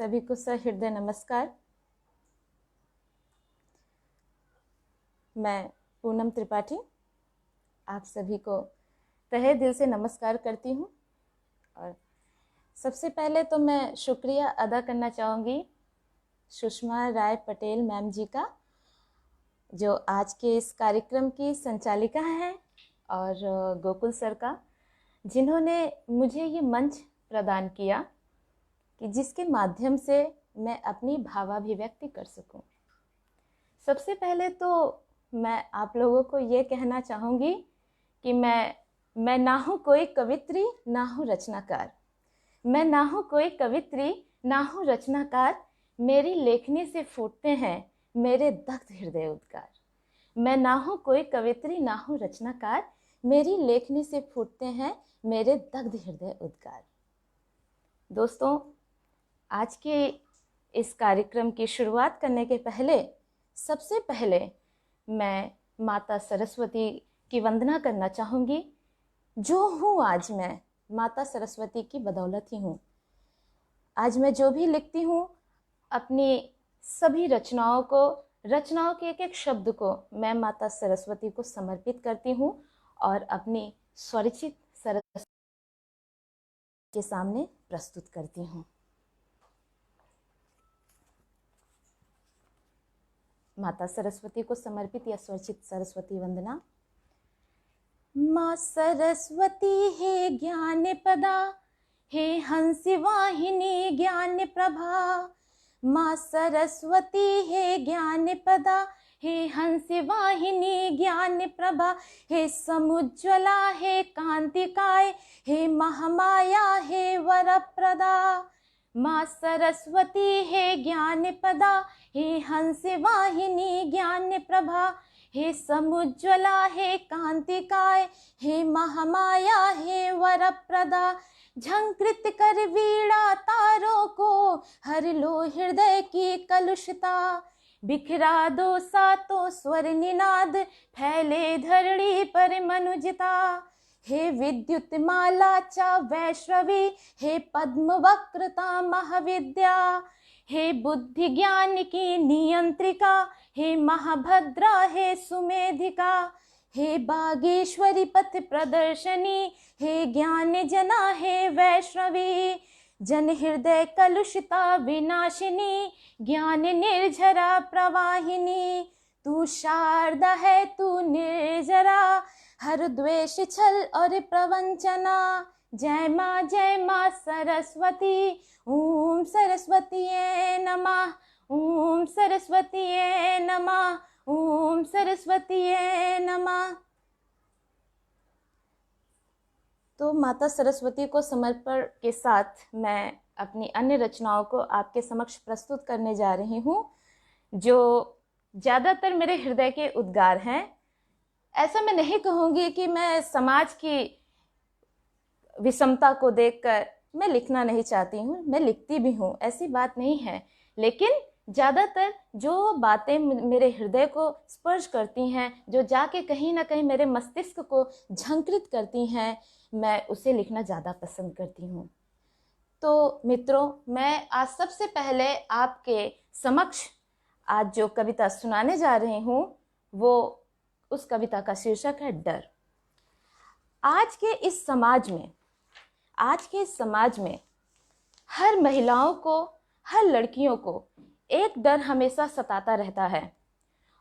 सभी को सहृदय नमस्कार। मैं पूनम त्रिपाठी आप सभी को तहे दिल से नमस्कार करती हूँ। और सबसे पहले तो मैं शुक्रिया अदा करना चाहूँगी सुषमा राय पटेल मैम जी का, जो आज के इस कार्यक्रम की संचालिका हैं, और गोकुल सर का, जिन्होंने मुझे ये मंच प्रदान किया कि जिसके माध्यम से मैं अपनी भावाभिव्यक्ति कर सकूं। सबसे पहले तो मैं आप लोगों को ये कहना चाहूँगी कि मैं ना हूँ कोई कवित्री, ना हूँ रचनाकार। मैं ना हूँ कोई कवित्री, ना हूँ रचनाकार। मेरी लेखनी से फूटते हैं मेरे दग्ध हृदय उद्गार। मैं ना हूँ कोई कवित्री, ना हूँ रचनाकार। मेरी लेखनी से फूटते हैं मेरे दग्ध हृदय उद्गार। दोस्तों, आज के इस कार्यक्रम की शुरुआत करने के पहले सबसे पहले मैं माता सरस्वती की वंदना करना चाहूँगी। जो हूँ आज मैं माता सरस्वती की बदौलत ही हूँ। आज मैं जो भी लिखती हूँ, अपनी सभी रचनाओं के एक एक शब्द को मैं माता सरस्वती को समर्पित करती हूँ और अपनी स्वरचित सरस्वती के सामने प्रस्तुत करती हूँ। माता सरस्वती को समर्पित या स्वरचित सरस्वती वंदना। माँ सरस्वती हे ज्ञान पदा, हे हंस वाहिनी ज्ञान प्रभा। माँ सरस्वती हे ज्ञान पदा, हे हंस वाहिनी ज्ञान प्रभा। हे समुज्ज्वला हे कांतिकाय, हे महामाया हे वरप्रदा। माँ सरस्वती हे ज्ञान पदा, हे हंस वाहिनी ज्ञान प्रभा। हे समुज्ज्वला हे कांतिकाय, हे महामाया हे वरप्रदा। झंकृत कर वीणा तारों को, हर लो हृदय की कलुषता। बिखरा दो सातों स्वर निनाद, फैले धरणी पर मनुजता। हे विद्युत माला चा वैश्रवी, हे पद्म वक्रता महाविद्या। हे बुद्धि ज्ञान की नियंत्रिका, हे महाभद्रा हे सुमेधिका। हे बागेश्वरी पथ प्रदर्शनी, हे ज्ञान जना हे वैष्णवी। जन हृदय कलुषिता विनाशिनी, ज्ञान निर्झरा प्रवाहिनी। तू शारदा है तू निर्जरा, हर द्वेष छल और प्रवंचना। जय माँ सरस्वती, ओम सरस्वतीये नमः। ओम सरस्वतीये नमः, ओम सरस्वतीये नमः। तो माता सरस्वती को समर्पण के साथ मैं अपनी अन्य रचनाओं को आपके समक्ष प्रस्तुत करने जा रही हूँ, जो ज़्यादातर मेरे हृदय के उद्गार हैं। ऐसा मैं नहीं कहूँगी कि मैं समाज की विषमता को देखकर मैं लिखना नहीं चाहती हूँ, मैं लिखती भी हूँ, ऐसी बात नहीं है। लेकिन ज़्यादातर जो बातें मेरे हृदय को स्पर्श करती हैं, जो जाके कहीं ना कहीं मेरे मस्तिष्क को झंकृत करती हैं, मैं उसे लिखना ज़्यादा पसंद करती हूँ। तो मित्रों, मैं आज सबसे पहले आपके समक्ष आज जो कविता सुनाने जा रही हूँ, वो उस कविता का शीर्षक है डर। आज के इस समाज में हर महिलाओं को, हर लड़कियों को एक डर हमेशा सताता रहता है।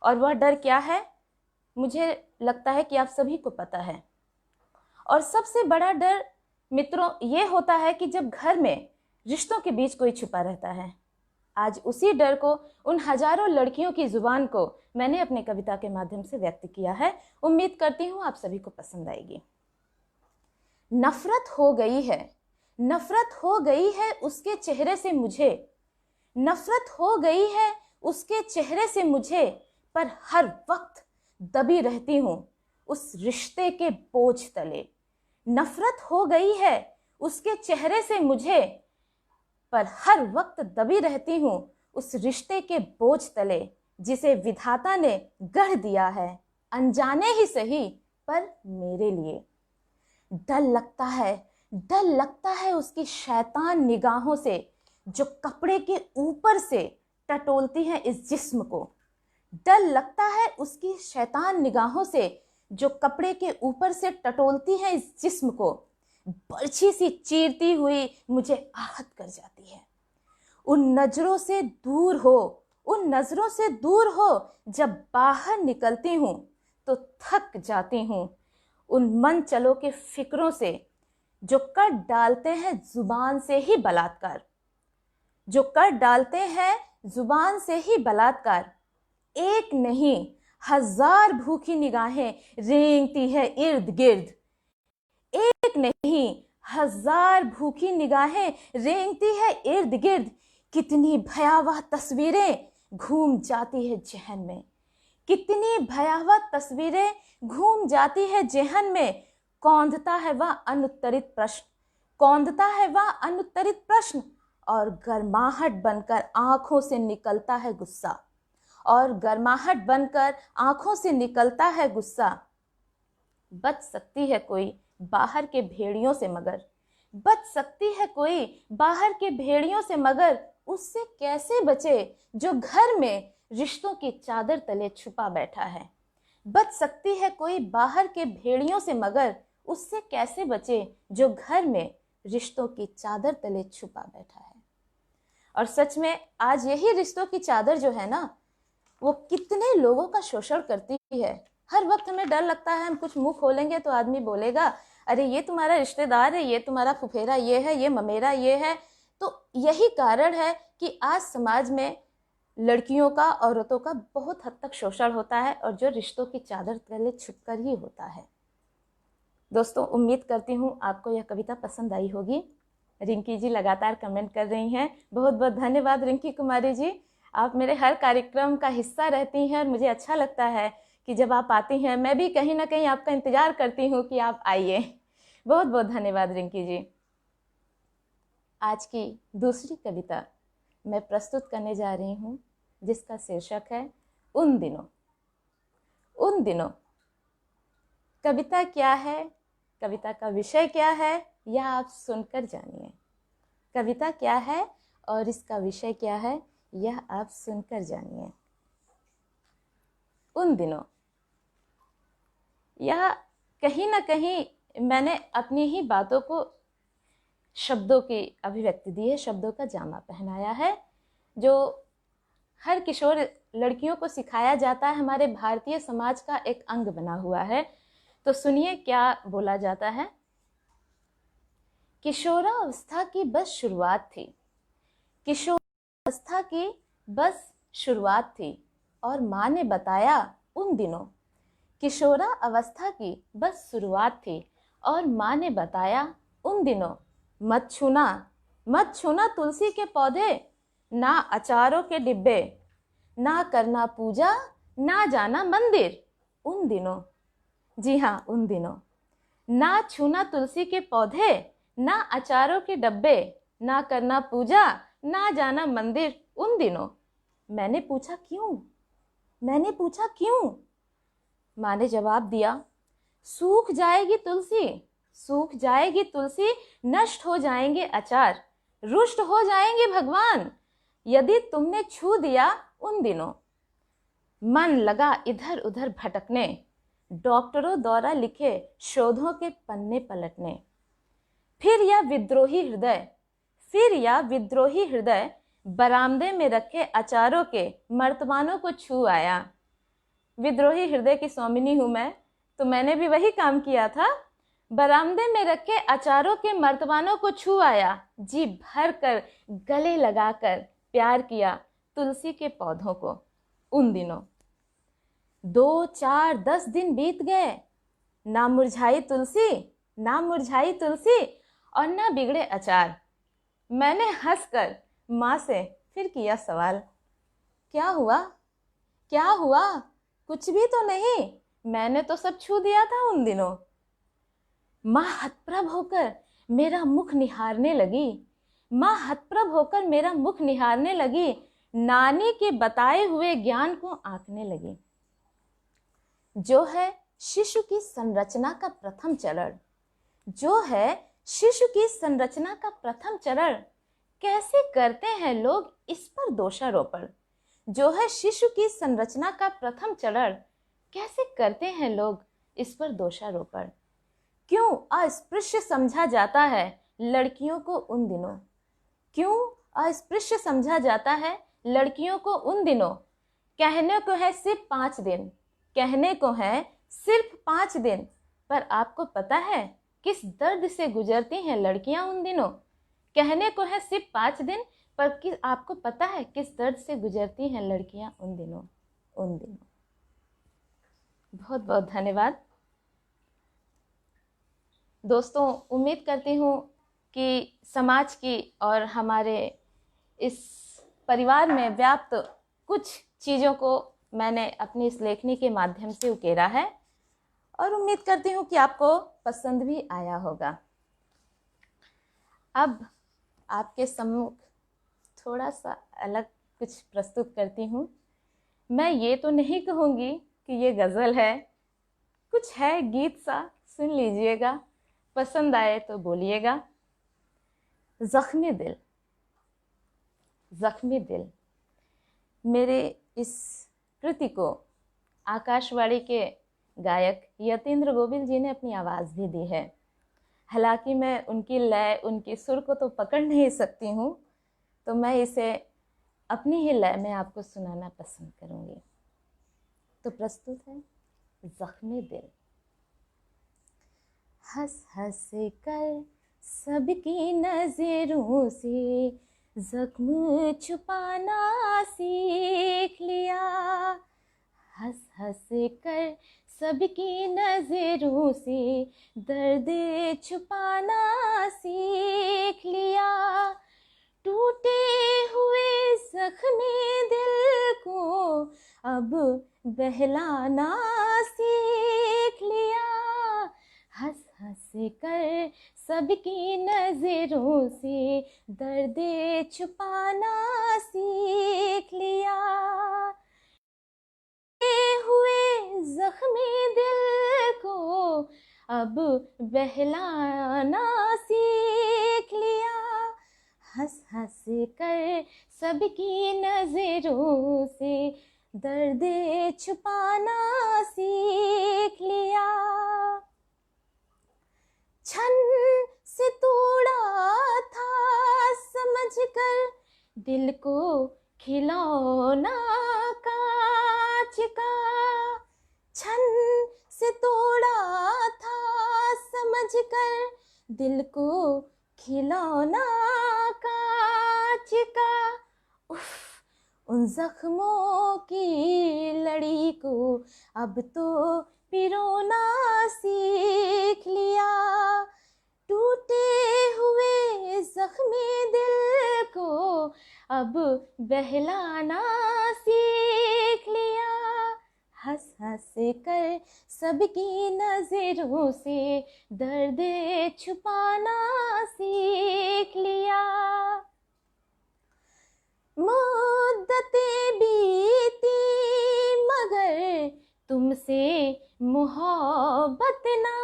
और वह डर क्या है, मुझे लगता है कि आप सभी को पता है। और सबसे बड़ा डर मित्रों ये होता है कि जब घर में रिश्तों के बीच कोई छुपा रहता है। आज उसी डर को, उन हजारों लड़कियों की जुबान को मैंने अपनी कविता के माध्यम से व्यक्त किया है। उम्मीद करती हूँ आप सभी को पसंद आएगी। नफरत हो गई है उसके चेहरे से मुझे। नफरत हो गई है उसके चेहरे से मुझे, पर हर वक्त दबी रहती हूँ उस रिश्ते के बोझ तले। नफरत हो गई है उसके चेहरे से मुझे, पर हर वक्त दबी रहती हूँ उस रिश्ते के बोझ तले, जिसे विधाता ने गढ़ दिया है अनजाने ही सही पर मेरे लिए। डर लगता है उसकी शैतान निगाहों से, जो कपड़े के ऊपर से टटोलती हैं इस जिस्म को। डर लगता है उसकी शैतान निगाहों से जो कपड़े के ऊपर से टटोलती हैं इस जिस्म को। बर्छी सी चीरती हुई मुझे आहत कर जाती है। उन नजरों से दूर हो, उन नजरों से दूर हो। जब बाहर निकलती हूँ तो थक जाती हूँ उन मन चलो के फिक्रों से जो कर डालते हैं जुबान से ही बलात्कार, जो कर डालते हैं जुबान से ही बलात्कार। एक नहीं 1000 भूखी निगाहें रेंगती है इर्द गिर्द। एक नहीं 1000 भूखी निगाहें रेंगती है इर्द गिर्द। कितनी भयावह तस्वीरें घूम जाती है जहन में, कितनी भयावह तस्वीरें घूम जाती है जहन में। कौंधता है वह अनुत्तरित प्रश्न, कौंधता है वह अनुत्तरित प्रश्न। और गर्माहट बनकर आंखों से निकलता है गुस्सा, और गर्माहट बनकर आंखों से निकलता है गुस्सा। बच सकती है कोई बाहर के भेड़ियों से मगर, बच सकती है कोई बाहर के भेड़ियों से मगर। उससे कैसे बचे जो घर में रिश्तों की चादर तले छुपा बैठा है। बच सकती है कोई बाहर के भेड़ियों से मगर, उससे कैसे बचे जो घर में रिश्तों की चादर तले छुपा बैठा है। और सच में आज यही रिश्तों की चादर जो है ना, वो कितने लोगों का शोषण करती है। हर वक्त हमें डर लगता है हम कुछ मुंह खोलेंगे तो आदमी बोलेगा अरे ये तुम्हारा रिश्तेदार है, ये तुम्हारा फुफेरा ये है, ये ममेरा ये है। तो यही कारण है कि आज समाज में लड़कियों का, औरतों का बहुत हद तक शोषण होता है और जो रिश्तों की चादर तले छुपकर ही होता है। दोस्तों, उम्मीद करती हूँ आपको यह कविता पसंद आई होगी। रिंकी जी लगातार कमेंट कर रही हैं, बहुत बहुत धन्यवाद रिंकी कुमारी जी। आप मेरे हर कार्यक्रम का हिस्सा रहती हैं और मुझे अच्छा लगता है कि जब आप आती हैं मैं भी कहीं ना कहीं आपका इंतज़ार करती हूँ कि आप आइए। बहुत बहुत धन्यवाद रिंकी जी। आज की दूसरी कविता मैं प्रस्तुत करने जा रही हूँ जिसका शीर्षक है उन दिनों। उन दिनों कविता क्या है, कविता का विषय क्या है, यह आप सुनकर जानिए। कविता क्या है और इसका विषय क्या है, यह आप सुनकर जानिए। उन दिनों, यह कहीं ना कहीं मैंने अपनी ही बातों को शब्दों की अभिव्यक्ति दी है, शब्दों का जामा पहनाया है जो हर किशोर लड़कियों को सिखाया जाता है, हमारे भारतीय समाज का एक अंग बना हुआ है। तो सुनिए क्या बोला जाता है। किशोरावस्था की बस शुरुआत थी, किशोरावस्था की बस शुरुआत थी और माँ ने बताया उन दिनों। किशोरावस्था की बस शुरुआत थी और माँ ने बताया उन दिनों। मत छूना, मत छूना तुलसी के पौधे, ना अचारों के डिब्बे, ना करना पूजा, ना जाना मंदिर। उन दिनों, जी हाँ उन दिनों। ना छूना तुलसी के पौधे, ना अचारों के डब्बे, ना करना पूजा, ना जाना मंदिर। उन दिनों। मैंने पूछा क्यों, मैंने पूछा क्यों। माँ ने जवाब दिया, सूख जाएगी तुलसी, सूख जाएगी तुलसी, नष्ट हो जाएंगे अचार, रुष्ट हो जाएंगे भगवान यदि तुमने छू दिया उन दिनों। मन लगा इधर उधर भटकने, डॉक्टरों द्वारा लिखे शोधों के पन्ने पलटने। फिर यह विद्रोही हृदय, फिर यह विद्रोही हृदय बरामदे में रखे अचारों के मर्तबानों को छू आया। विद्रोही हृदय की स्वामिनी हूं मैं, तो मैंने भी वही काम किया था। बरामदे में रखे अचारों के मर्तबानों को छू आया, जी भर कर गले लगाकर प्यार किया तुलसी के पौधों को। उन दिनों 2, 4, 10 दिन बीत गए, ना मुरझाई तुलसी, ना मुरझाई तुलसी और ना बिगड़े अचार। मैंने हंसकर माँ से फिर किया सवाल, क्या हुआ, क्या हुआ, कुछ भी तो नहीं, मैंने तो सब छू दिया था उन दिनों। माँ हतप्रभ होकर मेरा मुख निहारने लगी, माँ हतप्रभ होकर मेरा मुख निहारने लगी, नानी के बताए हुए ज्ञान को आंकने लगी। जो है शिशु की संरचना का प्रथम चरण, जो है शिशु की संरचना का प्रथम चरण, कैसे करते हैं लोग इस पर दोषारोपण, जो है शिशु की संरचना का प्रथम चरण। कैसे करते हैं लोग इस पर दोषारोपण। क्यों अस्पृश्य समझा जाता है लड़कियों को उन दिनों, क्यों अस्पृश्य समझा जाता है लड़कियों को उन दिनों। कहने को है सिर्फ 5 दिन, कहने को है सिर्फ 5 दिन, पर आपको पता है किस दर्द से गुजरती हैं लड़कियां उन दिनों। कहने को है सिर्फ 5 दिन, पर आपको पता है किस दर्द से गुजरती हैं लड़कियां उन दिनों, उन दिनों। बहुत बहुत धन्यवाद दोस्तों। उम्मीद करती हूँ कि समाज की और हमारे इस परिवार में व्याप्त कुछ चीज़ों को मैंने अपनी इस लेखनी के माध्यम से उकेरा है, और उम्मीद करती हूँ कि आपको पसंद भी आया होगा। अब आपके सम्मुख थोड़ा सा अलग कुछ प्रस्तुत करती हूँ। मैं ये तो नहीं कहूँगी कि ये गज़ल है, कुछ है गीत सा, सुन लीजिएगा, पसंद आए तो बोलिएगा। ज़ख्मी दिल, ज़ख्मी दिल। मेरे इस कृति को आकाशवाणी के गायक यतीन्द्र गोविल जी ने अपनी आवाज़ भी दी है। हालांकि मैं उनकी लय, उनकी सुर को तो पकड़ नहीं सकती हूँ, तो मैं इसे अपनी ही लय में आपको सुनाना पसंद करूँगी। तो प्रस्तुत है ज़ख्मी दिल। हंस हंस कर सबकी नजरों से जख्म छुपाना सीख लिया, हंस हंस कर सबकी नजरों से दर्द छुपाना सीख लिया, टूटे हुए जख्मी दिल को अब बहलाना सीख लिया, हंस हंस कर सबकी नजरों से दर्द छुपाना सीख लिया, हुए जख्मी दिल को अब बहलाना सीख लिया, हंस हंस कर सबकी नजरों से दर्द छुपाना सीख लिया, छन से तोड़ा था समझकर दिल को खिलौना कांच का, छन से तोड़ा था समझकर दिल को खिलौना कांच का, उफ उन जख्मों की लड़ी को अब तो पिरोना सीख लिया, टूटे हुए जख्मी दिल को अब बहलाना सीख लिया, हंस हंस कर सबकी नजरों से दर्द छुपाना सीख लिया, मुद्दतें बीती मगर तुमसे मोहब्बत ना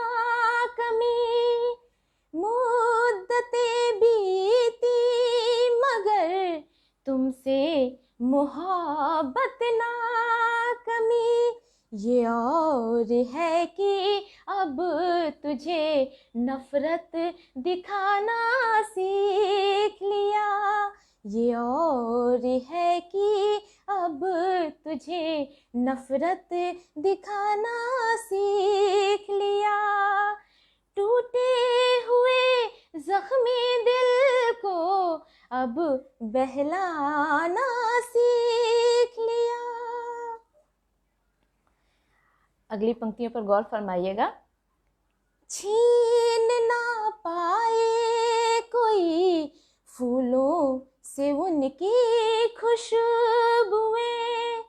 कमी, मुद्दतें बीती मगर तुमसे मोहब्बत ना कमी, ये और है कि अब तुझे नफरत दिखाना सीख लिया, ये और है कि अब तुझे नफरत दिखाना सीख लिया, टूटे हुए जख्मी दिल को अब बहलाना सीख लिया। अगली पंक्तियों पर गौर फरमाइएगा। छीन ना पाए कोई फूलों से उनकी खुशबुएं,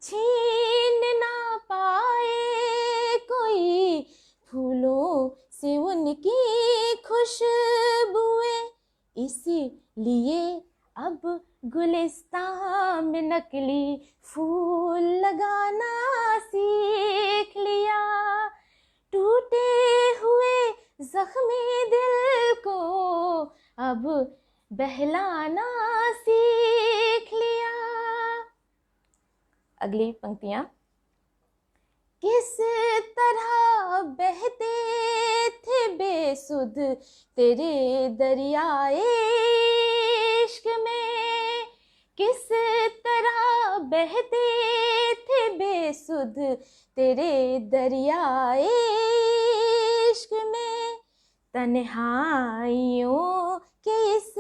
छीन ना पाए कोई फूलों से उनकी खुशबुएं, इसीलिए अब गुलिस्तान में नकली फूल लगाना सीख लिया, टूटे हुए जख्मी दिल को अब बहलाना सीख लिया। अगली पंक्तियां। किस तरह बहते थे बेसुध तेरे दरियाए इश्क में, किस तरह बहते थे बेसुध तेरे दरियाए इश्क में, तन्हाइयों के इस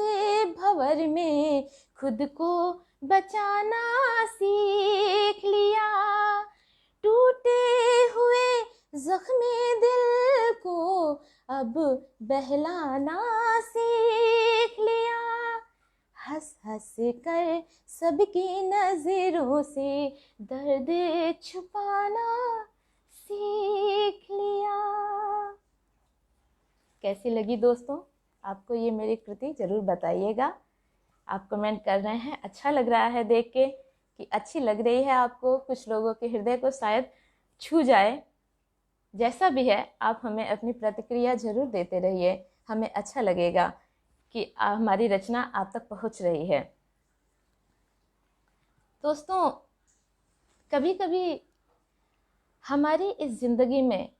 भंवर में खुद को बचाना सीख लिया। टूटे हुए जख्मी दिल को अब बहलाना सीख लिया। हंस हंस कर सबकी नजरों से दर्द छुपाना सीख लिया। कैसी लगी दोस्तों आपको ये मेरी कृति? जरूर बताइएगा। आप कमेंट कर रहे हैं, अच्छा लग रहा है देख के कि अच्छी लग रही है आपको, कुछ लोगों के हृदय को शायद छू जाए। जैसा भी है आप हमें अपनी प्रतिक्रिया जरूर देते रहिए, हमें अच्छा लगेगा कि हमारी रचना आप तक पहुंच रही है। दोस्तों कभी कभी हमारी इस जिंदगी में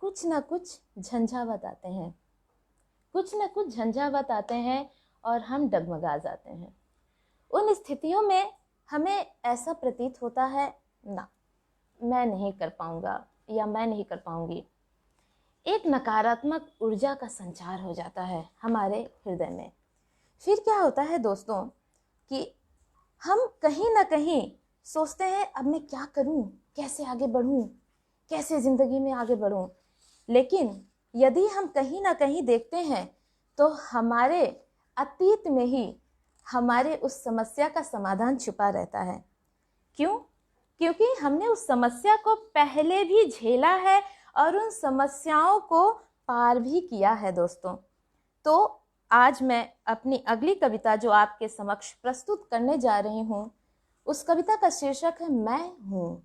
कुछ ना कुछ झंझावत आते हैं, कुछ ना कुछ झंझावत आते हैं और हम डगमगा जाते हैं। उन स्थितियों में हमें ऐसा प्रतीत होता है, ना मैं नहीं कर पाऊंगा या मैं नहीं कर पाऊंगी। एक नकारात्मक ऊर्जा का संचार हो जाता है हमारे हृदय में। फिर क्या होता है दोस्तों कि हम कहीं ना कहीं सोचते हैं अब मैं क्या करूं, कैसे आगे बढ़ूं, कैसे ज़िंदगी में आगे बढ़ूं। लेकिन यदि हम कहीं ना कहीं देखते हैं तो हमारे अतीत में ही हमारे उस समस्या का समाधान छुपा रहता है। क्यों? क्योंकि हमने उस समस्या को पहले भी झेला है और उन समस्याओं को पार भी किया है दोस्तों। तो आज मैं अपनी अगली कविता जो आपके समक्ष प्रस्तुत करने जा रही हूँ, उस कविता का शीर्षक है मैं हूँ।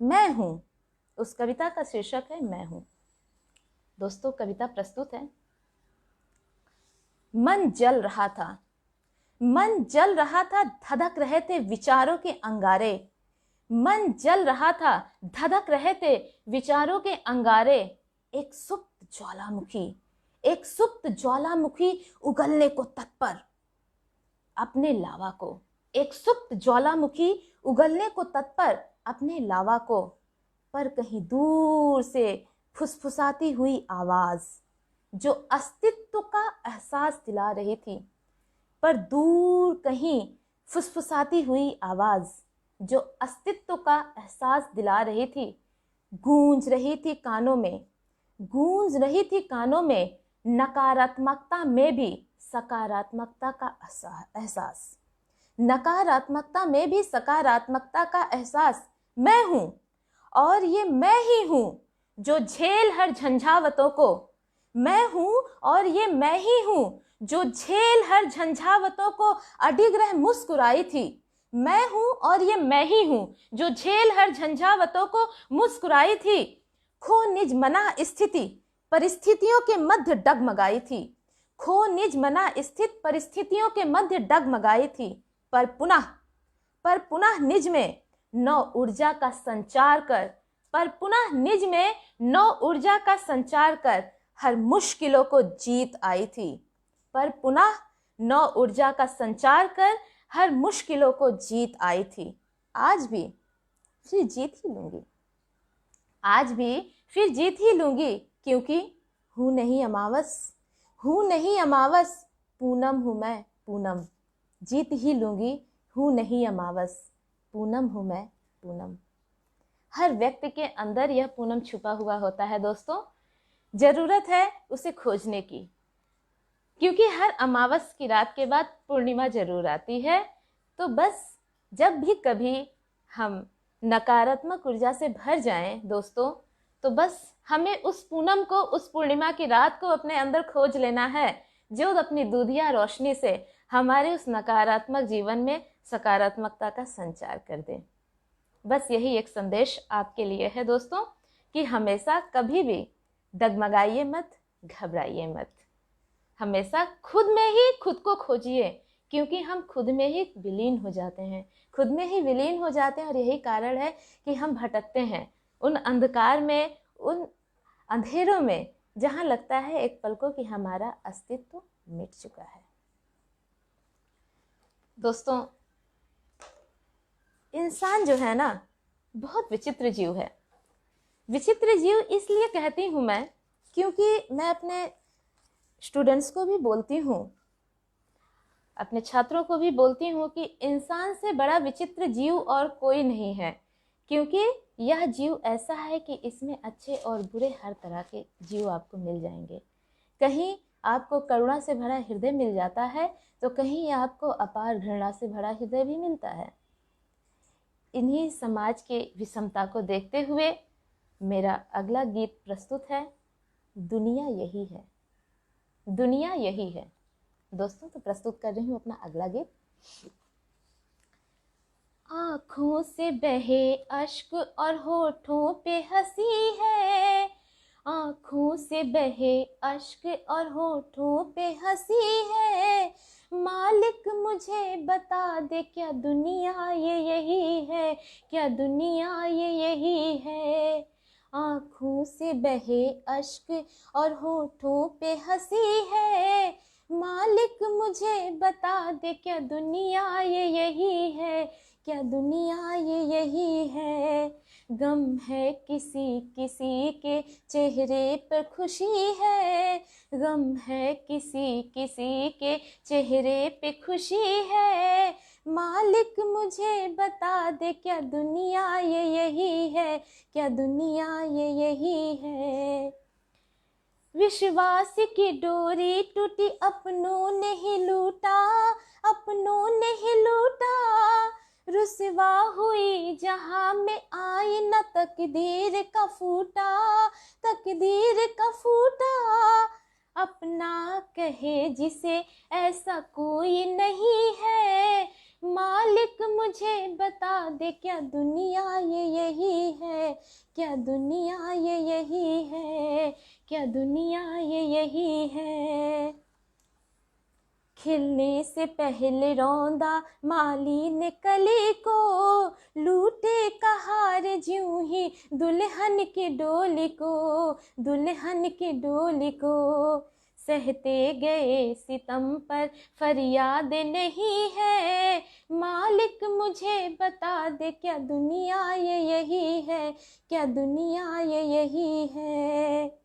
मैं हूँ, उस कविता का शीर्षक है मैं हूँ। दोस्तों कविता प्रस्तुत है। मन जल रहा था, मन जल रहा था, धधक रहे थे विचारों के अंगारे। मन जल रहा था, धधक रहे थे विचारों के अंगारे। एक सुप्त ज्वालामुखी, एक सुप्त ज्वालामुखी उगलने को तत्पर अपने लावा को, एक सुप्त ज्वालामुखी उगलने को तत्पर अपने लावा को। पर कहीं दूर से फुसफुसाती हुई आवाज जो अस्तित्व का एहसास दिला रही थी, पर दूर कहीं फुसफुसाती हुई आवाज जो अस्तित्व का एहसास दिला रही थी, गूंज रही थी कानों में, गूंज रही थी कानों में। नकारात्मकता में भी सकारात्मकता का एहसास, नकारात्मकता में भी सकारात्मकता का एहसास। मैं हूं और ये मैं ही हूं जो झेल हर झंझावतों को। मैं हूं और ये मैं ही हूं जो झेल हर झंझावतों को अडिग रह मुस्कुराई थी। मैं हूं और ये मैं ही हूं जो झेल हर झंझावतों को मुस्कुराई थी। खो निज मना स्थिति परिस्थितियों के मध्य डगमगाई थी, खो निज मना स्थित परिस्थितियों के मध्य डगमगाई थी। पर पुनः निज में नौ ऊर्जा का संचार कर, पर पुनः निज में नौ ऊर्जा का संचार कर हर मुश्किलों को जीत आई थी। पर पुनः नौ ऊर्जा का संचार कर हर मुश्किलों को जीत आई थी। आज भी फिर जीत ही लूंगी, आज भी फिर जीत ही लूंगी, क्योंकि हूं नहीं अमावस, हूं नहीं अमावस, पूनम हूं मैं पूनम। जीत ही लूंगी, हूं नहीं अमावस, पूनम हूं मैं पूनम। हर व्यक्ति के अंदर यह पूनम छुपा हुआ होता है दोस्तों। जरूरत है उसे खोजने की, क्योंकि हर अमावस की रात के बाद पूर्णिमा जरूर आती है। तो बस जब भी कभी हम नकारात्मक ऊर्जा से भर जाएं दोस्तों, तो बस हमें उस पूनम को, उस पूर्णिमा की रात को अपने अंदर खोज लेना है, जो अपनी दूधिया रोशनी से हमारे उस नकारात्मक जीवन में सकारात्मकता का संचार कर दे। बस यही एक संदेश आपके लिए है दोस्तों, कि हमेशा कभी भी डगमगाइए मत, घबराइए मत। हमेशा खुद में ही खुद को खोजिए, क्योंकि हम खुद में ही विलीन हो जाते हैं, खुद में ही विलीन हो जाते हैं। और यही कारण है कि हम भटकते हैं उन अंधकार में, उन अंधेरों में, जहाँ लगता है एक पल को कि हमारा अस्तित्व मिट चुका है। दोस्तों, इंसान जो है ना, बहुत विचित्र जीव है। विचित्र जीव इसलिए कहती हूँ मैं, क्योंकि मैं अपने स्टूडेंट्स को भी बोलती हूँ, अपने छात्रों को भी बोलती हूँ कि इंसान से बड़ा विचित्र जीव और कोई नहीं है, क्योंकि यह जीव ऐसा है कि इसमें अच्छे और बुरे हर तरह के जीव आपको मिल जाएंगे। कहीं आपको करुणा से भरा हृदय मिल जाता है, तो कहीं आपको अपार घृणा से भरा हृदय भी मिलता है। इन्हीं समाज के विषमता को देखते हुए मेरा अगला गीत प्रस्तुत है, दुनिया यही है। दुनिया यही है। दोस्तों, तो प्रस्तुत कर रही हूँ अपना अगला गीत। आँखों से बहे अश्क और होठों पे हंसी है, आँखों से बहे अश्क और होठों पे हंसी है। मालिक मुझे बता दे, क्या दुनिया ये यही है, क्या दुनिया ये यही है। आँखों से बहे अश्क और होठों पे हंसी है, मालिक मुझे बता दे, क्या दुनिया ये यही है, क्या दुनिया ये यही है। गम है किसी किसी के चेहरे पर खुशी है, गम है किसी किसी के चेहरे पे खुशी है। मालिक मुझे बता दे, क्या दुनिया ये यही है, क्या दुनिया ये यही है। विश्वास की डोरी टूटी, अपनों ने ही लूटा, अपनों ने ही लूटा। रुसवा हुई जहां में आई न तकदीर का फूटा, तकदीर का फूटा। अपना कहे जिसे ऐसा कोई नहीं है, मालिक मुझे बता दे, क्या दुनिया ये यही है, क्या दुनिया ये यही है, क्या दुनिया ये यही है। खिलने से पहले रौंदा माली ने कली को, लूटे कहार ज्यों ही दुल्हन की डोली को, दुल्हन की डोली को। सहते गए सितम पर फरियाद नहीं है, मालिक मुझे बता दे, क्या दुनिया ये यही है, क्या दुनिया ये यही है।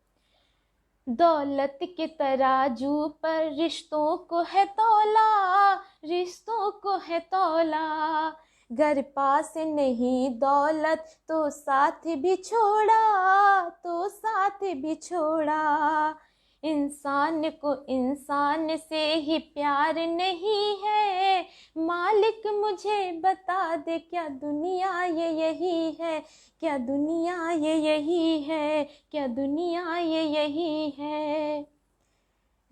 दौलत के तराजू पर रिश्तों को है तौला, रिश्तों को है तौला। घर पास नहीं दौलत तो साथ भी छोड़ा, तो साथ भी छोड़ा। इंसान को इंसान से ही प्यार नहीं है, मालिक मुझे बता दे, क्या दुनिया ये यही है, क्या दुनिया ये यही है, क्या दुनिया ये यही है।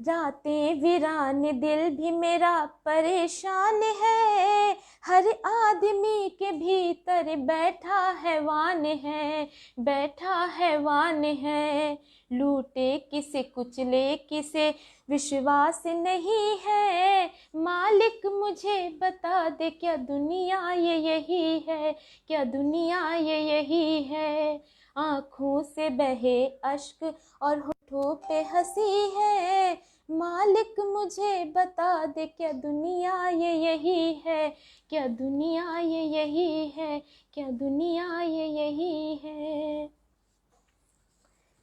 रातें वीरान दिल भी मेरा परेशान है, हर आदमी के भीतर बैठा हैवान है, बैठा हैवान है। लूटे किसे कुचले किसे विश्वास नहीं है, मालिक मुझे बता दे, क्या दुनिया ये यही है, क्या दुनिया ये यही है। आँखों से बहे अश्क और होठों पे हंसी है, मालिक मुझे बता दे, क्या दुनिया ये यही है, क्या दुनिया ये यही है, क्या दुनिया ये यही है।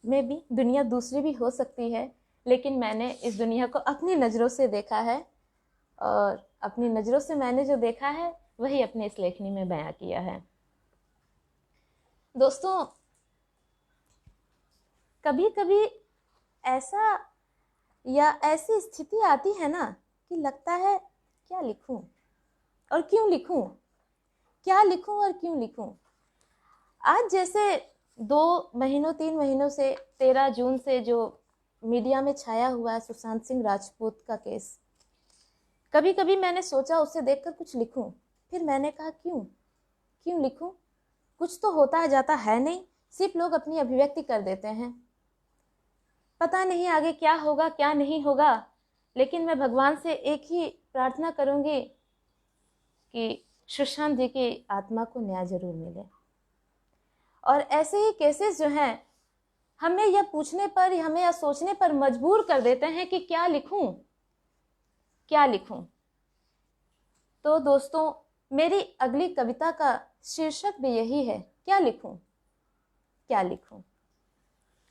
मे भी दुनिया दूसरी भी हो सकती है, लेकिन मैंने इस दुनिया को अपनी नज़रों से देखा है, और अपनी नज़रों से मैंने जो देखा है वही अपने इस लेखनी में बयां किया है। दोस्तों, कभी कभी ऐसा या ऐसी स्थिति आती है ना कि लगता है क्या लिखूं और क्यों लिखूं, क्या लिखूं और क्यों लिखूं। आज जैसे 2-3 महीनों से 13 जून से जो मीडिया में छाया हुआ है सुशांत सिंह राजपूत का केस, कभी कभी मैंने सोचा उसे देखकर कुछ लिखूं, फिर मैंने कहा क्यों लिखूं, कुछ तो होता जाता है नहीं, सिर्फ लोग अपनी अभिव्यक्ति कर देते हैं। पता नहीं आगे क्या होगा क्या नहीं होगा, लेकिन मैं भगवान से एक ही प्रार्थना करूंगी कि सुशांत जी की आत्मा को न्याय जरूर मिले। और ऐसे ही केसेस जो हैं हमें यह पूछने पर, हमें यह सोचने पर मजबूर कर देते हैं कि क्या लिखूं, क्या लिखूं। तो दोस्तों, मेरी अगली कविता का शीर्षक भी यही है, क्या लिखूं, क्या लिखूं।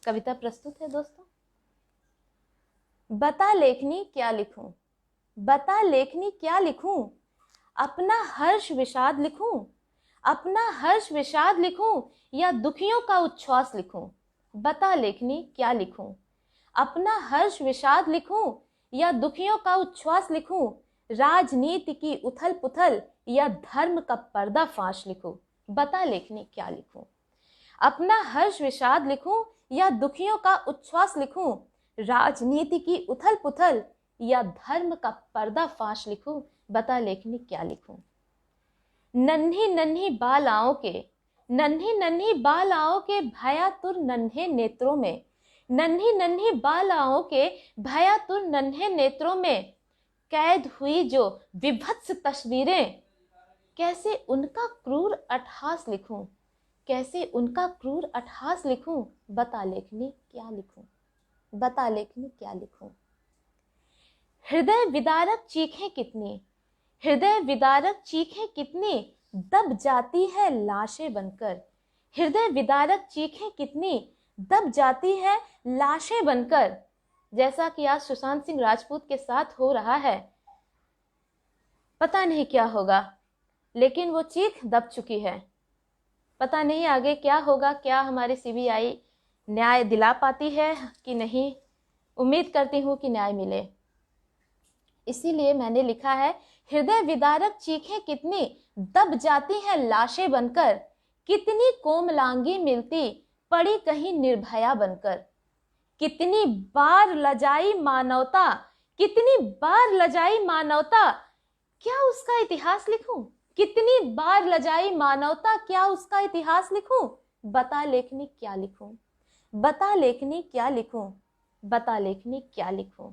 कविता प्रस्तुत है दोस्तों। बता लेखनी क्या लिखूं, बता लेखनी क्या लिखूं, अपना हर्ष विषाद लिखूं, अपना हर्ष विषाद लिखूं या दुखियों का उच्छ्वास लिखूं। बता लेखनी क्या लिखूं, अपना हर्ष विषाद लिखूं या दुखियों का उच्छ्वास लिखूं, राजनीति की उथल पुथल या धर्म का पर्दाफाश लिखूं। बता लेखनी क्या लिखूं, अपना हर्ष विषाद लिखूं या दुखियों का उच्छ्वास लिखूं, राजनीति की उथल पुथल या धर्म का पर्दाफाश लिखूं। बता लेखनी क्या लिखूं। नन्ही नन्ही बालाओं के, नन्ही नन्ही बालाओं के भयातुर नन्हे नेत्रों में, नन्ही नन्ही बालाओं के भयातुर नन्हे नेत्रों में कैद हुई जो विभत्स तस्वीरें, कैसे उनका क्रूर अट्टहास लिखूं, कैसे उनका क्रूर अट्टहास लिखूं। बता लेखनी क्या लिखूं, बता लेखनी क्या लिखूं। हृदय विदारक चीखें कितनी, हृदय विदारक चीखें कितनी दब जाती है लाशें बनकर, हृदय विदारक चीखें कितनी दब जाती है लाशें बनकर। जैसा कि आज सुशांत सिंह राजपूत के साथ हो रहा है, पता नहीं क्या होगा, लेकिन वो चीख दब चुकी है। पता नहीं आगे क्या होगा, क्या हमारी सीबीआई न्याय दिला पाती है कि नहीं। उम्मीद करती हूँ कि न्याय मिले। इसीलिए मैंने लिखा है, हृदय विदारक चीखें कितनी दब जाती हैं लाशें बनकर, कितनी कोमलांगी मिलती पड़ी कहीं निर्भया बनकर। कितनी बार लजाई मानवता, कितनी बार लजाई मानवता, क्या उसका इतिहास लिखूं। कितनी बार लजाई मानवता, क्या उसका इतिहास लिखूं। बता लेखनी क्या लिखूं, बता लेखनी क्या लिखूं, बता लेखनी क्या लिखूं।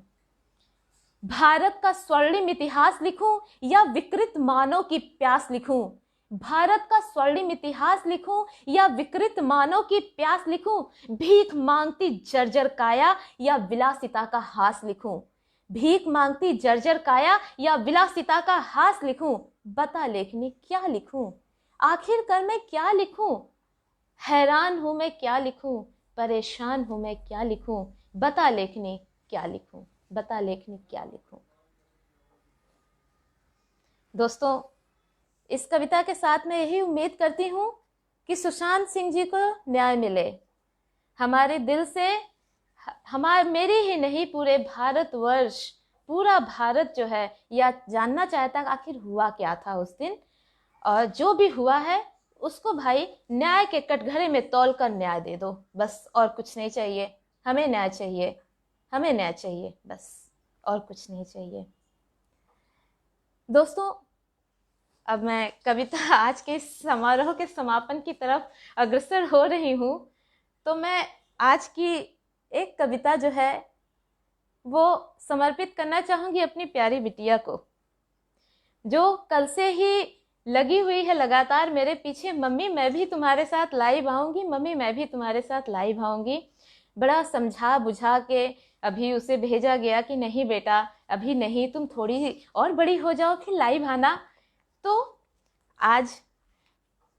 भारत का स्वर्णिम इतिहास लिखूं या विकृत मानव की प्यास लिखूं, भारत का स्वर्णिम इतिहास लिखूं या विकृत मानव की प्यास लिखूं। भीख मांगती जर्जर काया या विलासिता का हास लिखूं, भीख मांगती जर्जर काया या विलासिता का हास लिखूं। बता लेखनी क्या लिखूं, आखिरकार मैं क्या लिखूं। हैरान हूं मैं क्या लिखूं, परेशान हूं मैं क्या लिखूं। बता लेखनी क्या लिखूं, बता लेखनी क्या लिखूं। दोस्तों, इस कविता के साथ मैं यही उम्मीद करती हूं कि सुशांत सिंह जी को न्याय मिले। हमारे दिल से, मेरी ही नहीं पूरे भारतवर्ष, पूरा भारत जो है या जानना चाहता है आखिर हुआ क्या था उस दिन। और जो भी हुआ है उसको भाई न्याय के कटघरे में तौल कर न्याय दे दो, बस। और कुछ नहीं चाहिए, हमें न्याय चाहिए, हमें न्याय चाहिए, बस, और कुछ नहीं चाहिए। दोस्तों, अब मैं कविता आज के समारोह के समापन की तरफ अग्रसर हो रही हूँ। तो मैं आज की एक कविता जो है वो समर्पित करना चाहूँगी अपनी प्यारी बिटिया को, जो कल से ही लगी हुई है लगातार मेरे पीछे। मम्मी मैं भी तुम्हारे साथ लाइव आऊँगी, मम्मी मैं भी तुम्हारे साथ लाइव आऊँगी। बड़ा समझा बुझा के अभी उसे भेजा गया कि नहीं बेटा अभी नहीं, तुम थोड़ी और बड़ी हो जाओ फिर लाइव आना। तो आज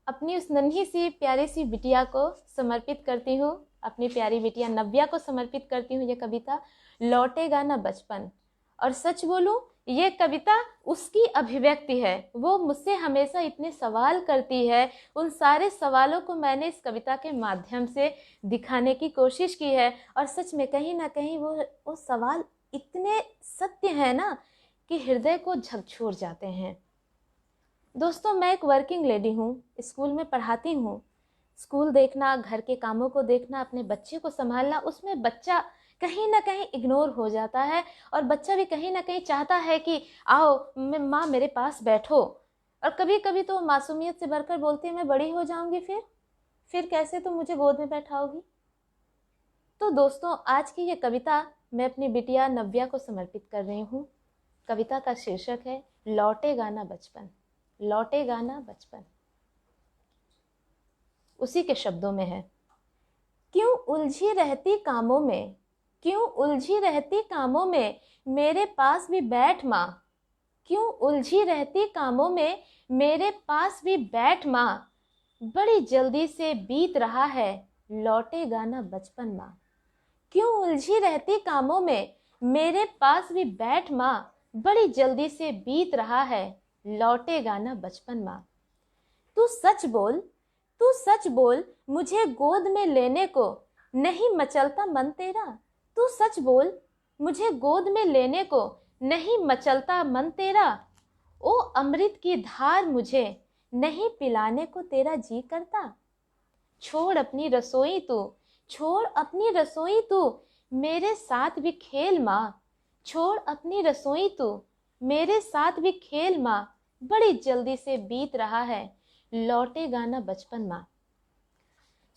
अपनी उस नन्ही सी प्यारी सी बिटिया को समर्पित करती हूँ, अपनी प्यारी बिटिया नव्या को समर्पित करती हूँ ये कविता, लौटेगा ना बचपन। और सच बोलूं, ये कविता उसकी अभिव्यक्ति है। वो मुझसे हमेशा इतने सवाल करती है, उन सारे सवालों को मैंने इस कविता के माध्यम से दिखाने की कोशिश की है। और सच में कहीं ना कहीं वो सवाल इतने सत्य है ना कि हृदय को झकझोर जाते हैं। दोस्तों, मैं एक वर्किंग लेडी हूँ, स्कूल में पढ़ाती हूँ। स्कूल देखना, घर के कामों को देखना, अपने बच्चे को संभालना, उसमें बच्चा कहीं ना कहीं इग्नोर हो जाता है। और बच्चा भी कहीं ना कहीं चाहता है कि आओ माँ मेरे पास बैठो। और कभी कभी तो मासूमियत से भरकर बोलती है मैं बड़ी हो जाऊंगी, फिर कैसे तुम मुझे गोद में बैठाओगी। तो दोस्तों, आज की ये कविता मैं अपनी बिटिया नव्या को समर्पित कर रही हूँ। कविता का शीर्षक है लौटेगा ना बचपन। लौटेगा ना बचपन। उसी के शब्दों में है, क्यों उलझी रहती कामों में, क्यों उलझी रहती कामों में, मेरे पास भी बैठ माँ। क्यों उलझी रहती कामों में, मेरे पास भी बैठ माँ। बड़ी जल्दी से बीत रहा है, लौटेगा ना बचपन माँ। क्यों उलझी रहती कामों में, मेरे पास भी बैठ माँ। बड़ी जल्दी से बीत रहा है, लौटेगा ना बचपन माँ। तू सच बोल, तू सच बोल, मुझे गोद में लेने को नहीं मचलता मन तेरा। तू सच बोल, मुझे गोद में लेने को नहीं मचलता मन तेरा। ओ अमृत की धार मुझे नहीं पिलाने को तेरा जी करता। छोड़ अपनी रसोई तू, छोड़ अपनी रसोई तू, मेरे साथ भी खेल माँ। छोड़ अपनी रसोई तू, मेरे साथ भी खेल माँ। बड़ी जल्दी से बीत रहा है, लौटेगा ना बचपन माँ।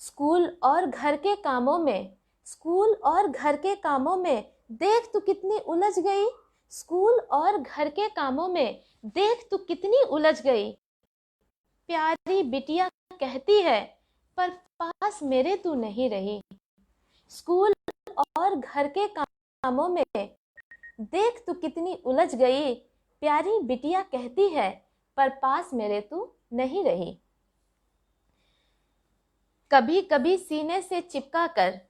स्कूल और घर के कामों में, स्कूल और घर के कामों में देख तू कितनी उलझ गई। स्कूल और घर के कामों में देख तू कितनी उलझ गई। प्यारी बिटिया कहती है, पर पास मेरे तू नहीं रही। स्कूल और घर के कामों में देख तू कितनी उलझ गई। प्यारी बिटिया कहती है, पर पास मेरे तू नहीं रही। कभी कभी सीने से चिपका कर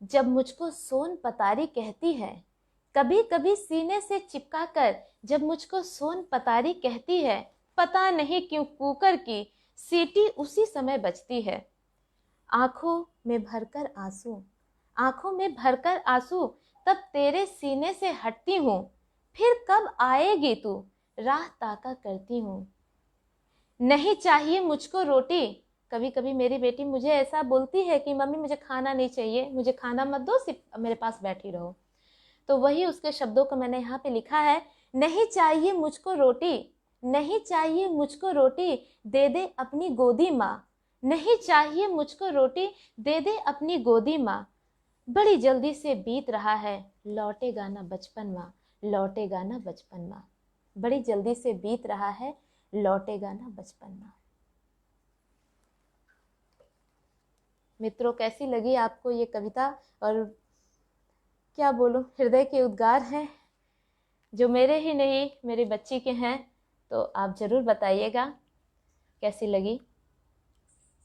जब मुझको सोन पतारी कहती है, कभी कभी सीने से चिपका कर जब मुझको सोन पतारी कहती है, पता नहीं क्यों कुकर की सीटी उसी समय बजती है। आंखों में भरकर आंसू, आंखों में भरकर आंसू, तब तेरे सीने से हटती हूँ। फिर कब आएगी तू, राह ताका करती हूँ। नहीं चाहिए मुझको रोटी, कभी कभी मेरी बेटी मुझे ऐसा बोलती है कि मम्मी मुझे खाना नहीं चाहिए, मुझे खाना मत दो, सिर्फ मेरे पास बैठी रहो। तो वही उसके शब्दों को मैंने यहाँ पे लिखा है, नहीं चाहिए मुझको रोटी, नहीं चाहिए मुझको रोटी, दे दे अपनी गोदी माँ। नहीं चाहिए मुझको रोटी, दे दे अपनी गोदी माँ। बड़ी जल्दी से बीत रहा है, लौटेगा ना बचपन माँ। लौटेगा ना बचपन माँ। बड़ी जल्दी से बीत रहा है, लौटेगा ना बचपन माँ। मित्रों, कैसी लगी आपको ये कविता? और क्या बोलूं, हृदय के उद्गार हैं जो मेरे ही नहीं मेरी बच्ची के हैं। तो आप ज़रूर बताइएगा कैसी लगी।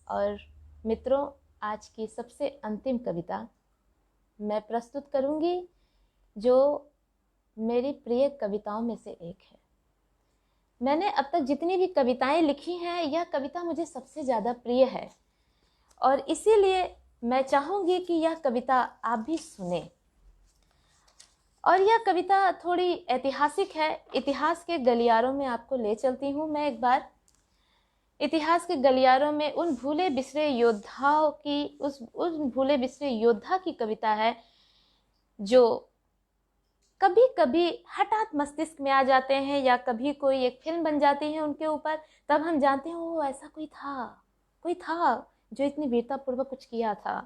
और मित्रों, आज की सबसे अंतिम कविता मैं प्रस्तुत करूंगी, जो मेरी प्रिय कविताओं में से एक है। मैंने अब तक जितनी भी कविताएं लिखी हैं, यह कविता मुझे सबसे ज़्यादा प्रिय है और इसीलिए मैं चाहूँगी कि यह कविता आप भी सुने। और यह कविता थोड़ी ऐतिहासिक है। इतिहास के गलियारों में आपको ले चलती हूँ मैं एक बार। इतिहास के गलियारों में उन भूले बिसरे योद्धाओं की, उन भूले बिसरे योद्धा की कविता है, जो कभी कभी हठात मस्तिष्क में आ जाते हैं या कभी कोई एक फिल्म बन जाती है उनके ऊपर, तब हम जानते हैं वो ऐसा कोई था जो इतनी वीरतापूर्वक कुछ किया था।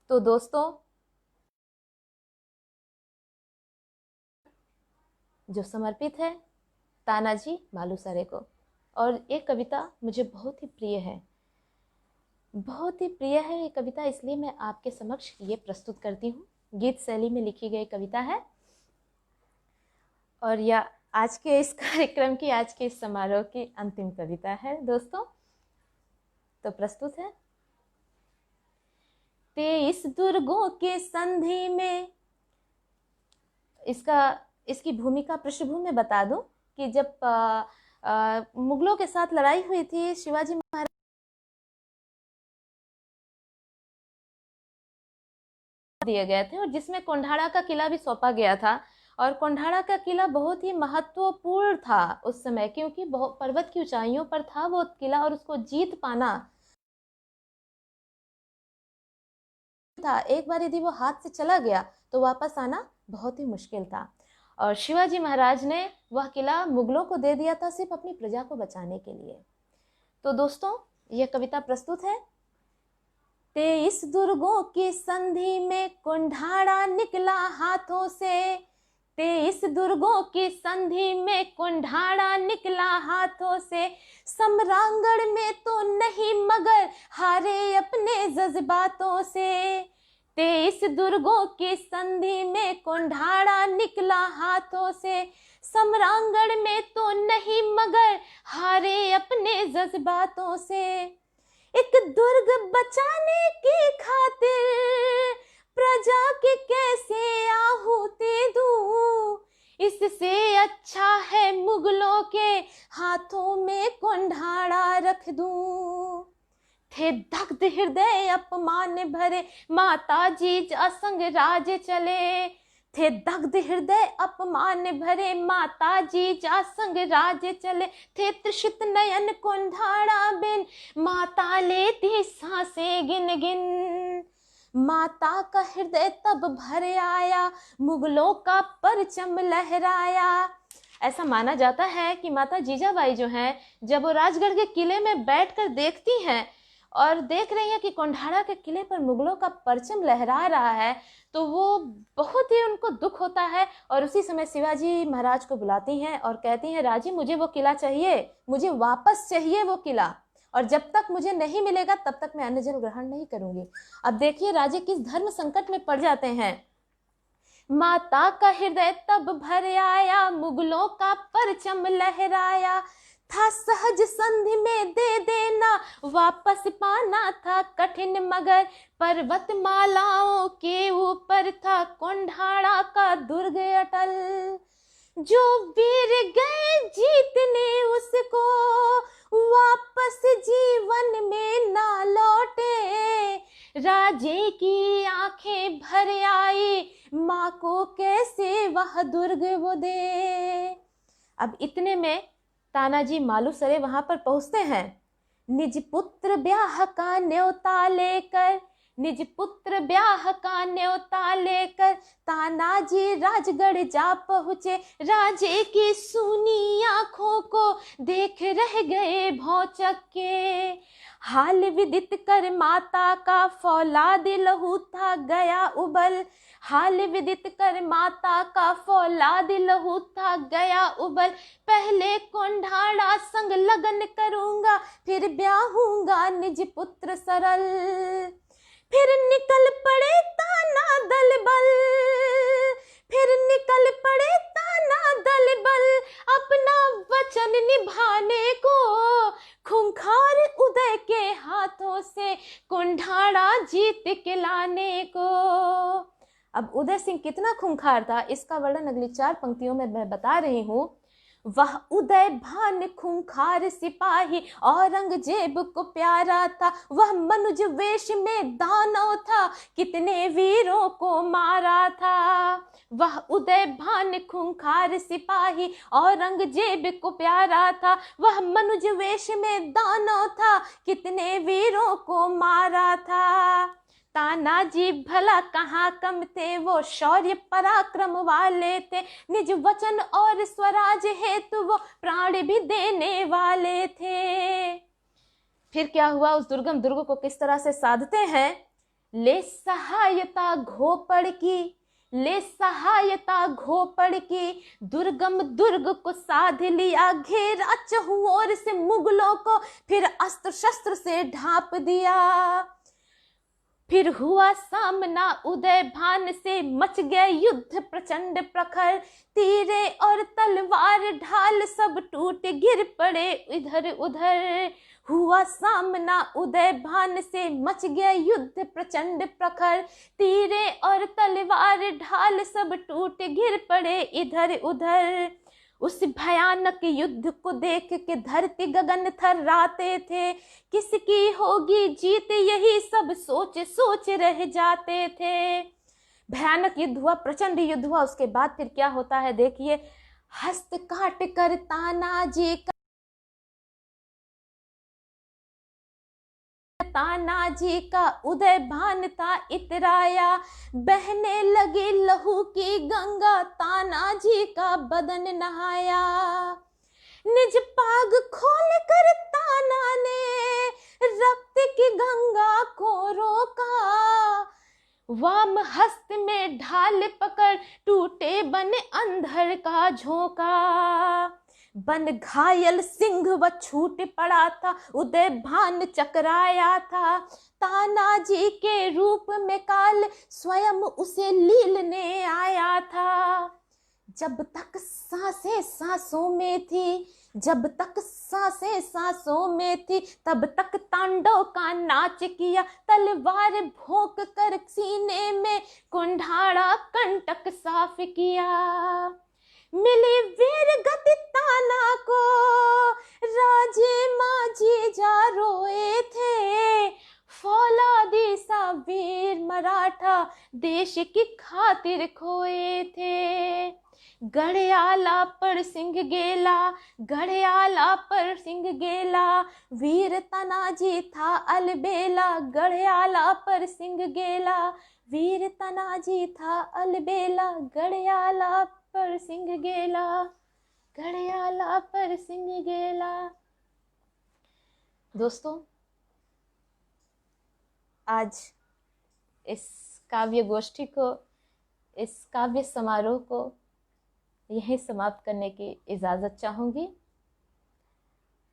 तो दोस्तों, जो समर्पित है तानाजी मालुसरे को। और ये कविता मुझे बहुत ही प्रिय है, बहुत ही प्रिय है ये कविता, इसलिए मैं आपके समक्ष ये प्रस्तुत करती हूँ। गीत शैली में लिखी गई कविता है और यह आज के इस कार्यक्रम की, आज के इस समारोह की अंतिम कविता है दोस्तों। तो प्रस्तुत है। 23 दुर्गों के संधि में, इसकी भूमिका पृष्ठभूमि बता दूं कि जब मुगलों के साथ लड़ाई हुई थी, शिवाजी महाराज दिए गए थे और जिसमें कोंढाड़ा का किला भी सौंपा गया था। और कोंढाड़ा का किला बहुत ही महत्वपूर्ण था उस समय, क्योंकि बहुत पर्वत की ऊंचाइयों पर था वो किला और उसको जीत पाना था। एक बार यदि वो हाथ से चला गया तो वापस आना बहुत ही मुश्किल था। और शिवाजी महाराज ने वह किला मुगलों को दे दिया था सिर्फ अपनी प्रजा को बचाने के लिए। तो दोस्तों, यह कविता प्रस्तुत है। 23 दुर्गों की संधि में कुंठाड़ा निकला हाथों से। 23 दुर्गों की संधि में कुंठाड़ा निकला हाथों से। सम्रांगण में तो नहीं मगर हारे अपने जज्बातों से। 23 दुर्गों की संधि में कुंठाड़ा निकला हाथों से। सम्रांगण में तो नहीं मगर हारे अपने जज्बातों से। एक दुर्ग बचाने की खातिर प्रजा की कैसे आहुति दूं। इससे अच्छा है मुगलों के हाथों में कुंठाड़ा रख दूं। थे दग्ध हृदय अपमान भरे माता जी जासंग राज चले। थे दग्ध हृदय अपमान भरे माता जी जासंग राज चले। थे तृषित नयन कुंठाड़ा बिन माता लेती सांसें गिन गिन। माता का हृदय तब भर आया मुगलों का परचम लहराया। ऐसा माना जाता है कि माता जीजाबाई जो हैं, जब वो राजगढ़ के किले में बैठकर देखती हैं और देख रही हैं कि कुंठाड़ा के किले पर मुगलों का परचम लहरा रहा है, तो वो बहुत ही उनको दुख होता है। और उसी समय शिवाजी महाराज को बुलाती हैं और कहती हैं, राजी मुझे वो किला चाहिए, मुझे वापस चाहिए वो किला, और जब तक मुझे नहीं मिलेगा तब तक मैं अन्न जल ग्रहण नहीं करूंगी। अब देखिए राजे किस धर्म संकट में पड़ जाते हैं। माता का हृदय तब भर आया मुगलों का परचम लहराया। था सहज संधि में दे देना वापस पाना था कठिन मगर पर्वत मालाओं के ऊपर था कुंठाड़ा का दुर्ग अटल। जो वीर गए जीतने उसको वापस जीवन में ना लौटे। राजे की आंखें भर आई माँ को कैसे वह दुर्ग वो दे। अब इतने में तानाजी मालूसरे वहां पर पहुंचते हैं। निज पुत्र ब्याह का न्योता लेकर, निज पुत्र ब्याह का न्योता लेकर तानाजी राजगढ़ जा पहुँचे। राजे की सूनी आंखों को देख रह गए भौचक के। हाल विदित कर माता का फौलाद लहू था गया उबल। हाल विदित कर माता का फौलाद लहू था गया उबल। पहले कुंठाड़ा संग लगन करूंगा फिर ब्याहूंगा निज पुत्र सरल। फिर निकल पड़े ताना दल बल, फिर निकल पड़े ताना दल बल अपना वचन निभाने को। खूंखार उदय के हाथों से कुंठाड़ा जीत के लाने को। अब उदय सिंह कितना खूंखार था इसका वर्णन अगली 4 पंक्तियों में मैं बता रही हूँ। वह उदय भान खूंखार सिपाही औरंगजेब को प्यारा था। वह मनुज वेश में दानव था कितने वीरों को मारा था। वह उदय भान खूंखार सिपाही औरंगजेब को प्यारा था। वह मनुज वेश में दानव था कितने वीरों को मारा था। तानाजी भला कहाँ कम थे वो शौर्य पराक्रम वाले थे। निज वचन और स्वराज हेतु वो प्राण भी देने वाले थे। फिर क्या हुआ, उस दुर्गम दुर्ग को किस तरह से साधते हैं। ले सहायता घोपड़ की, ले सहायता घोपड़ की दुर्गम दुर्ग को साध लिया। घेरा चहुओर से मुगलों को फिर अस्त्र शस्त्र से ढांप दिया। फिर हुआ सामना उदय भान से मच गया युद्ध प्रचंड प्रखर। तीरे और तलवार ढाल सब टूट गिर पड़े इधर उधर। हुआ सामना उदय भान से मच गया युद्ध प्रचंड प्रखर। तीरे और तलवार ढाल सब टूट गिर पड़े इधर उधर। उस भयानक युद्ध को देख के धरती गगन थर्राते थे। किसकी होगी जीत यही सब सोच सोच रह जाते थे। भयानक युद्ध हुआ, प्रचंड युद्ध हुआ। उसके बाद फिर क्या होता है देखिए। हस्त काट कर तानाजी का, तानाजी का उदय भान था इतराया। बहने लगी लहू की गंगा तानाजी का बदन नहाया। निज पाग खोल कर ताना ने रक्त की गंगा को रोका, वाम हस्त में ढाल पकड़ टूटे बन अंधर का झोंका, बन घायल सिंह व छूट पड़ा था, उदय भान चकराया था, तानाजी के रूप में काल स्वयं उसे लीलने आया था। जब तक सांसें सांसों में थी, जब तक सांसें सांसों में थी, तब तक तांडव का नाच किया, तलवार भोंक कर सीने में कुंठाड़ा कंटक साफ किया। मिली वीर गति ताना को, राजे माजी जा रोए थे, फौलादी सा वीर मराठा देश की खातिर खोए थे। गढ़याला पर सिंह गेला, गढ़याला पर सिंह गेला, वीर तानाजी था अलबेला, गढ़याला पर सिंह गेला, वीर तानाजी था अलबेला, गढ़याला पर सिंह गेला, गढ़याला पर सिंह गेला। दोस्तों, आज इस काव्य गोष्ठी को, इस काव्य समारोह को यहीं समाप्त करने की इजाज़त चाहूँगी,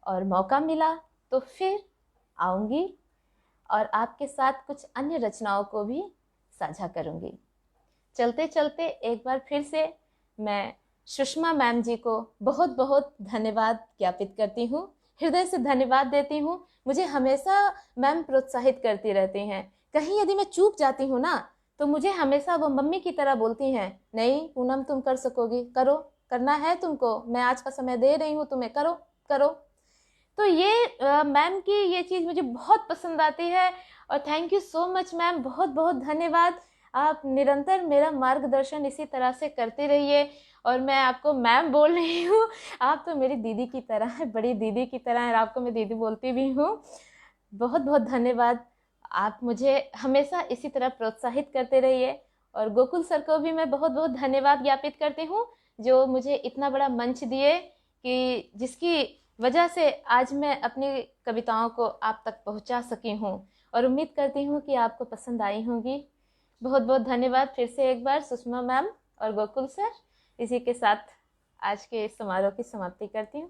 और मौका मिला तो फिर आऊँगी और आपके साथ कुछ अन्य रचनाओं को भी साझा करूँगी। चलते चलते एक बार फिर से मैं सुषमा मैम जी को बहुत बहुत धन्यवाद ज्ञापित करती हूँ, हृदय से धन्यवाद देती हूँ। मुझे हमेशा मैम प्रोत्साहित करती रहती हैं। कहीं यदि मैं चूक जाती हूँ ना, तो मुझे हमेशा वो मम्मी की तरह बोलती हैं, नहीं पूनम तुम कर सकोगी, करो, करना है तुमको, मैं आज का समय दे रही हूँ तुम्हें, करो करो। तो ये मैम की ये चीज़ मुझे बहुत पसंद आती है, और thank you so much ma'am, बहुत बहुत धन्यवाद। आप निरंतर मेरा मार्गदर्शन इसी तरह से करते रहिए। और मैं आपको मैम बोल रही हूँ, आप तो मेरी दीदी की तरह है, बड़ी दीदी की तरह है, और आपको मैं दीदी बोलती भी हूँ। बहुत बहुत धन्यवाद। आप मुझे हमेशा इसी तरह प्रोत्साहित करते रहिए। और गोकुल सर को भी मैं बहुत बहुत धन्यवाद ज्ञापित करती हूँ, जो मुझे इतना बड़ा मंच दिए, कि जिसकी वजह से आज मैं अपनी कविताओं को आप तक पहुँचा सकी हूँ, और उम्मीद करती हूँ कि आपको पसंद आई होंगी। बहुत बहुत धन्यवाद फिर से एक बार सुषमा मैम और गोकुल सर। इसी के साथ आज के इस समारोह की समाप्ति करती हूँ।